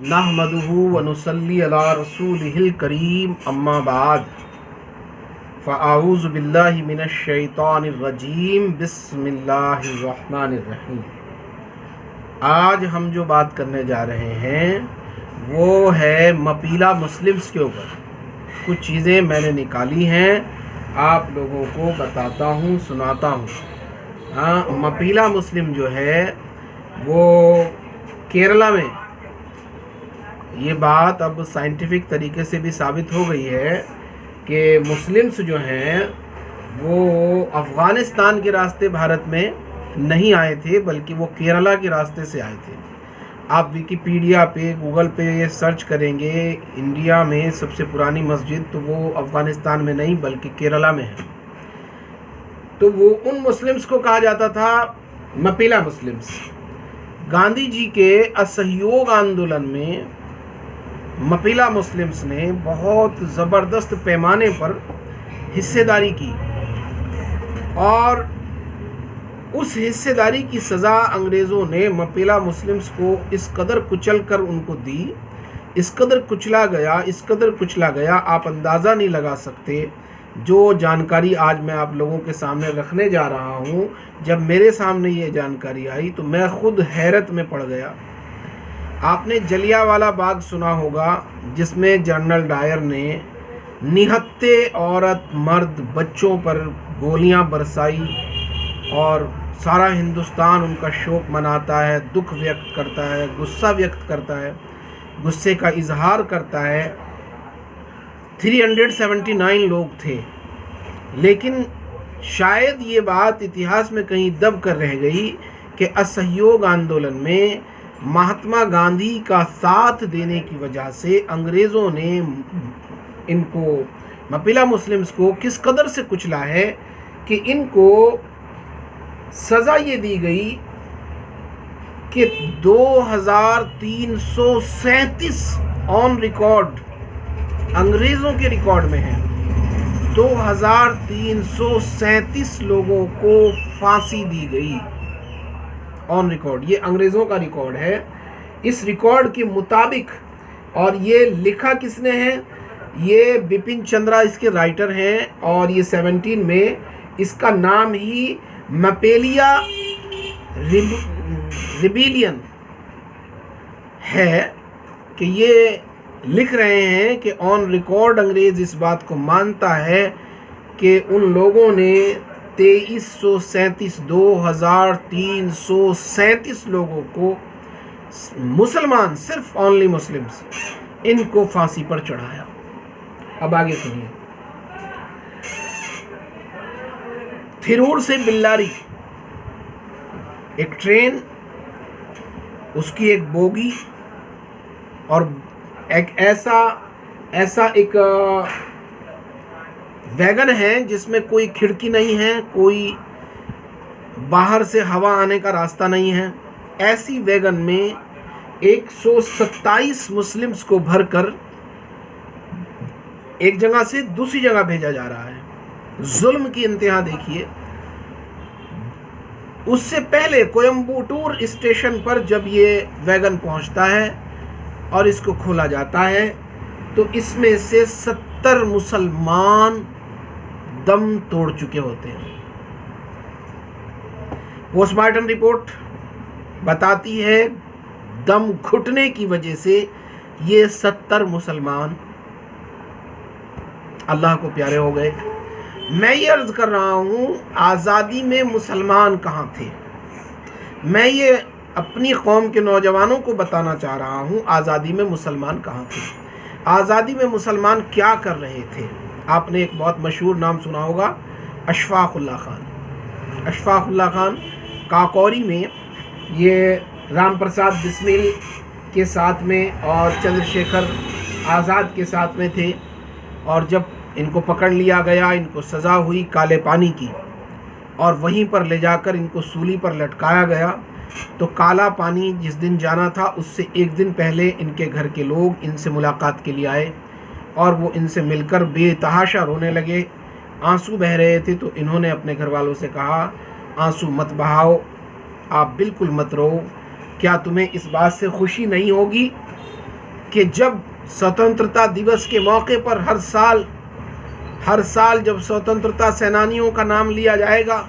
नहमदुहु व नुसल्ली अला रसूलिहिल करीम अम्मा बाद फ़अऊज़ु बिल्लाहि मिनश शैतानिर रजीम बिस्मिल्लाहिर्रहमानिर्रहीम। आज हम जो बात करने जा रहे हैं वो है मपीला मुस्लिम्स के ऊपर। कुछ चीज़ें मैंने निकाली हैं, आप लोगों को बताता हूँ, सुनाता हूँ। मपीला मुस्लिम जो है वो केरला में, ये बात अब साइंटिफिक तरीके से भी साबित हो गई है कि मुस्लिम्स जो हैं वो अफ़गानिस्तान के रास्ते भारत में नहीं आए थे, बल्कि वो केरला के रास्ते से आए थे। आप विकिपीडिया पे, गूगल पे ये सर्च करेंगे इंडिया में सबसे पुरानी मस्जिद, तो वो अफ़गानिस्तान में नहीं बल्कि केरला में है। तो वो उन मुस्लिम्स को कहा जाता था मपीला मुस्लिम्स। गांधी जी के असहयोग आंदोलन में मपीला मुस्लिम्स ने बहुत ज़बरदस्त पैमाने पर हिस्सेदारी की और उस हिस्सेदारी की सज़ा अंग्रेज़ों ने मपीला मुस्लिम्स को इस कदर कुचल कर उनको दी, इस कदर कुचला गया, आप अंदाज़ा नहीं लगा सकते। जो जानकारी आज मैं आप लोगों के सामने रखने जा रहा हूँ, जब मेरे सामने ये जानकारी आई तो मैं खुद हैरत में पड़ गया। आपने जलियांवाला बाग सुना होगा, जिसमें जनरल डायर ने निहत्थे औरत, मर्द, बच्चों पर गोलियां बरसाई और सारा हिंदुस्तान उनका शोक मनाता है, दुख व्यक्त करता है, गुस्सा व्यक्त करता है, गुस्से का इजहार करता है। 379 लोग थे, लेकिन शायद ये बात इतिहास में कहीं दब कर रह गई कि असहयोग आंदोलन में महात्मा गांधी का साथ देने की वजह से अंग्रेज़ों ने इनको मपीला मुस्लिम्स को किस कदर से कुचला है कि इनको सज़ा ये दी गई कि 2337 ऑन रिकॉर्ड, अंग्रेज़ों के रिकॉर्ड में है, 2337 लोगों को फांसी दी गई ऑन रिकॉर्ड। ये अंग्रेज़ों का रिकॉर्ड है। इस रिकॉर्ड के मुताबिक, और ये लिखा किसने है, ये बिपिन चंद्रा इसके राइटर हैं, और ये 17 में इसका नाम ही मपेलिया रिबिलियन है कि ये लिख रहे हैं कि ऑन रिकॉर्ड अंग्रेज़ इस बात को मानता है कि उन लोगों ने 2337 लोगों को, मुसलमान, सिर्फ ओनली मुस्लिम्स, इनको फांसी पर चढ़ाया। अब आगे सुनिए। थिरूर से बिल्लारी एक ट्रेन, उसकी एक बोगी और एक ऐसा एक वैगन है जिसमें कोई खिड़की नहीं है, कोई बाहर से हवा आने का रास्ता नहीं है। ऐसी वैगन में 127 मुस्लिम्स को भरकर एक जगह से दूसरी जगह भेजा जा रहा है। जुल्म की इंतहा देखिए। उससे पहले कोयम्बटूर स्टेशन पर जब ये वैगन पहुंचता है और इसको खोला जाता है तो इसमें से 70 मुसलमान दम तोड़ चुके होते हैं। पोस्टमार्टम रिपोर्ट बताती है दम घुटने की वजह से ये 70 मुसलमान अल्लाह को प्यारे हो गए। मैं ये अर्ज़ कर रहा हूँ, आज़ादी में मुसलमान कहाँ थे? मैं ये अपनी कौम के नौजवानों को बताना चाह रहा हूँ, आज़ादी में मुसलमान कहाँ थे, आज़ादी में मुसलमान क्या कर रहे थे। आपने एक बहुत मशहूर नाम सुना होगा, अशफाक़ उल्लाह खान। अशफाक़ उल्लाह खान काकोरी में ये राम प्रसाद बिस्मिल के साथ में और चंद्रशेखर आज़ाद के साथ में थे, और जब इनको पकड़ लिया गया, इनको सज़ा हुई काले पानी की, और वहीं पर ले जाकर इनको सूली पर लटकाया गया। तो काला पानी जिस दिन जाना था उससे एक दिन पहले इनके घर के लोग इनसे मुलाकात के लिए आए और वो इनसे मिलकर बेतहाशा रोने लगे आंसू बह रहे थे, तो इन्होंने अपने घर वालों से कहा, आंसू मत बहाओ, आप बिल्कुल मत रो। क्या तुम्हें इस बात से खुशी नहीं होगी कि जब स्वतंत्रता दिवस के मौके पर हर साल जब स्वतंत्रता सेनानियों का नाम लिया जाएगा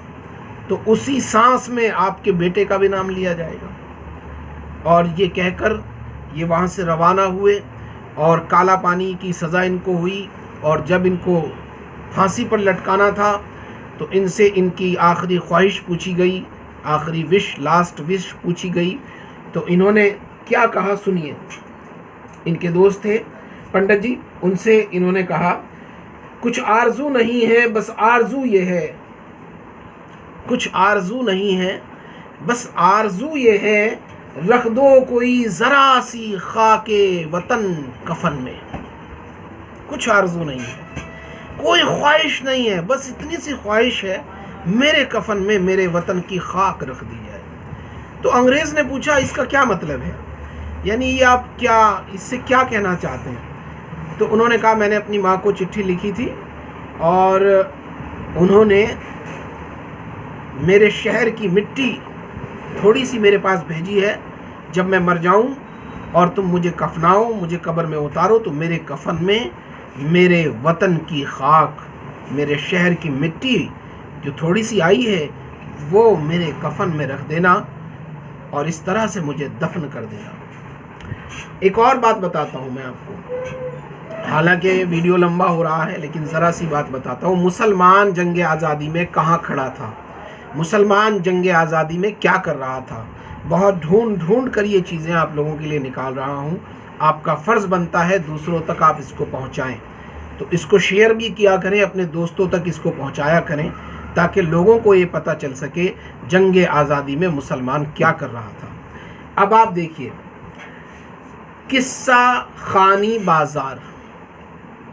तो उसी सांस में आपके बेटे का भी नाम लिया जाएगा। और ये कहकर ये वहाँ से रवाना हुए और काला पानी की सज़ा इनको हुई। और जब इनको फांसी पर लटकाना था तो इनसे इनकी आखिरी ख्वाहिश पूछी गई, आखिरी विश, लास्ट विश पूछी गई। तो इन्होंने क्या कहा सुनिए। इनके दोस्त थे पंडित जी, उनसे इन्होंने कहा, कुछ आरजू नहीं है बस आरजू ये है, कुछ आरजू नहीं है बस आरजू ये है, रख दो कोई ज़रा सी खाके वतन कफन में। कुछ आरजू नहीं है, कोई ख्वाहिश नहीं है, बस इतनी सी ख्वाहिश है, मेरे कफन में मेरे वतन की खाक रख दी जाए। तो अंग्रेज़ ने पूछा, इसका क्या मतलब है, यानी ये आप क्या इससे क्या कहना चाहते हैं? तो उन्होंने कहा, मैंने अपनी माँ को चिट्ठी लिखी थी और उन्होंने मेरे शहर की मिट्टी थोड़ी सी मेरे पास भेजी है। जब मैं मर जाऊं और तुम मुझे कफनाओ, मुझे कब्र में उतारो, तो मेरे कफन में मेरे वतन की खाक, मेरे शहर की मिट्टी जो थोड़ी सी आई है वो मेरे कफन में रख देना और इस तरह से मुझे दफन कर देना। एक और बात बताता हूँ मैं आपको, हालांकि वीडियो लंबा हो रहा है लेकिन ज़रा सी बात बताता हूँ। मुसलमान जंग आज़ादी में कहाँ खड़ा था, मुसलमान जंग आज़ादी में क्या कर रहा था, बहुत ढूंढ कर ये चीज़ें आप लोगों के लिए निकाल रहा हूँ। आपका फ़र्ज़ बनता है दूसरों तक आप इसको पहुँचाएँ, तो इसको शेयर भी किया करें, अपने दोस्तों तक इसको पहुँचाया करें ताकि लोगों को ये पता चल सके जंग आज़ादी में मुसलमान क्या कर रहा था। अब आप देखिए, किस्सा खानी बाज़ार,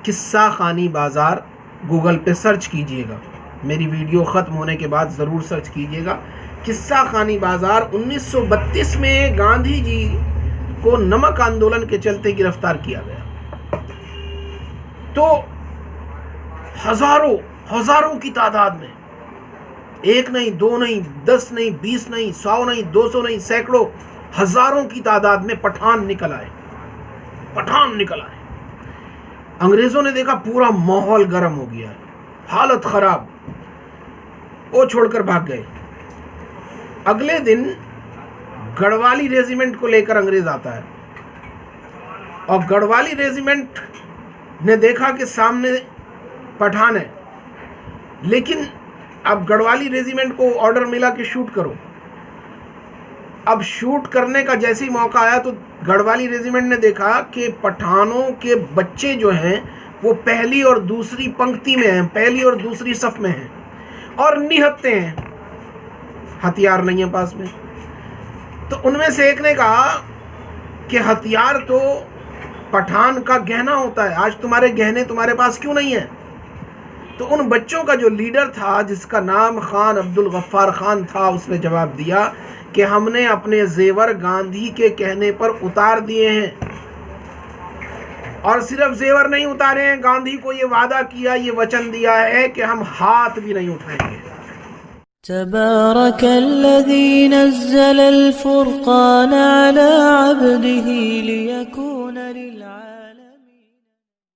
किस्सा खानी बाज़ार गूगल पे सर्च कीजिएगा, मेरी वीडियो ख़त्म होने के बाद ज़रूर सर्च कीजिएगा। किस्सा खानी बाज़ार 1932 में गांधी जी को नमक आंदोलन के चलते गिरफ्तार किया गया। तो हज़ारों की तादाद में, एक नहीं, दो नहीं, 10 नहीं, 20 नहीं, 100 नहीं, 200 नहीं, सैकड़ों, हज़ारों की तादाद में पठान निकल आए। अंग्रेज़ों ने देखा पूरा माहौल गर्म हो गया है, हालत ख़राब, वो छोड़कर भाग गए। अगले दिन गढ़वाली रेजिमेंट को लेकर अंग्रेज़ आता है और गढ़वाली रेजिमेंट ने देखा कि सामने पठान है, लेकिन अब गढ़वाली रेजिमेंट को ऑर्डर मिला कि शूट करो। अब शूट करने का जैसे ही मौका आया तो गढ़वाली रेजिमेंट ने देखा कि पठानों के बच्चे जो हैं वो पहली और दूसरी पंक्ति में हैं, पहली और दूसरी सफ में हैं और निहत्ते हैं, हथियार नहीं है पास में। तो उनमें से एक ने कहा कि हथियार तो पठान का गहना होता है, आज तुम्हारे गहने तुम्हारे पास क्यों नहीं है? तो उन बच्चों का जो लीडर था, जिसका नाम खान अब्दुल गफ्फार खान था, उसने जवाब दिया कि हमने अपने जेवर गांधी के कहने पर उतार दिए हैं, और सिर्फ जेवर नहीं उतारे हैं, गांधी को ये वादा किया, ये वचन दिया है कि हम हाथ भी नहीं उठाएंगे। तबारकल्लज़ी नज़्ज़लल फ़ुरक़ान अला अब्दिही लियकून लिल